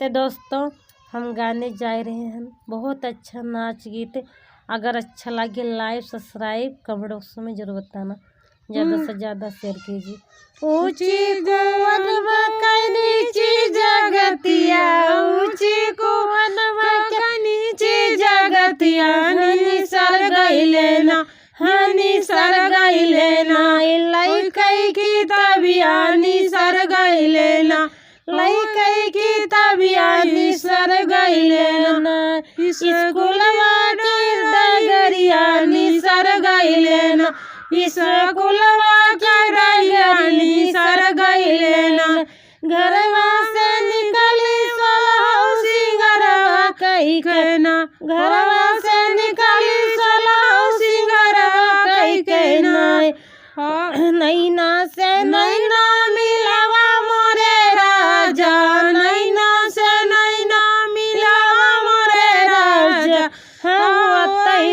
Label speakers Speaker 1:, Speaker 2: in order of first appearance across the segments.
Speaker 1: तो दोस्तों हम गाने जा रहे हैं, बहुत अच्छा नाच गीत। अगर अच्छा लगे लाइक सब्सक्राइब कमेंट बॉक्स में जरूर बताना, ज़्यादा से ज़्यादा शेयर कीजिए। ऊंची कुवनवा के नीचे जगतिया, ऊंची कुवनवा के नीचे जगतिया, हनी सर गइले ना, हनी सर गइले ना, लइकई की तबिया निसर गइले ना, लइकई की तबिया निसर गइले ना, स्कूलवा के डगरिया निसर गइले ना, स्कूलवा के डगरिया निसर गइले ना, घरवा से निकली सोलह सिंगरवा कई के ना, घरवा से निकली सोलह सिंगरवा कई के ना, नैना से नैना मिलावा मोरे राजा, नैना से नैना मिलावा मोरे राजा, हम होतई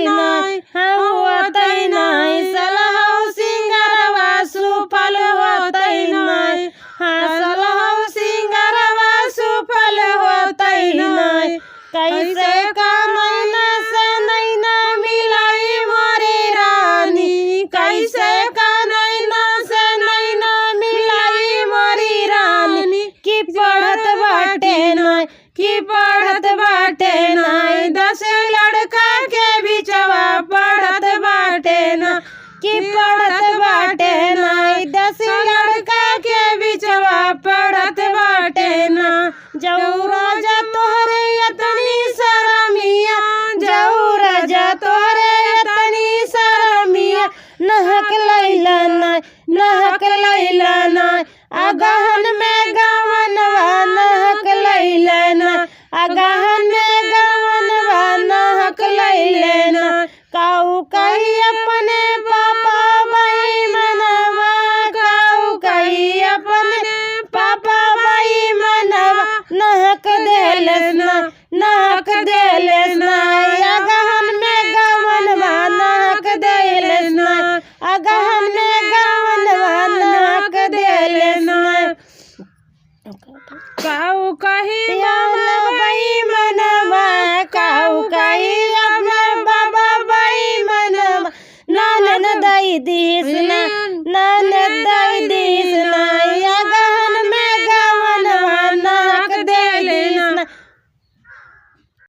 Speaker 1: नाई सलहौ सिंगरवा सुफल होतई नाई, सलहौ सिंगरवा सुफल होतई नाई, कैसे का नैना से नैना मिलाई मोरी रानी, कैसे का नैना से नैना मिलाई मोरी रानी, की पढ़त बाटे नाई, की पढ़त बाटे नाई, 10 लड़का के बिचवा पढ़त बाटे ना, की पढ़त बाटे नाई, 10 लड़का के बिचवा पढ़त बाटे ना, जाऊ राजा तोहरे यतनी सरमिया, जाऊ राजा तोहरे यतनी सरमिया, नहक लैला नाई, नहक लैला नाई, अगहन में गवनवा नहक लैला नाई, अगहन में गवनवा नहक लैला नाई, काऊ कही अपने पापा बाई मनवा, काऊ कही अपने पापा बाई मनवा, नहक देलस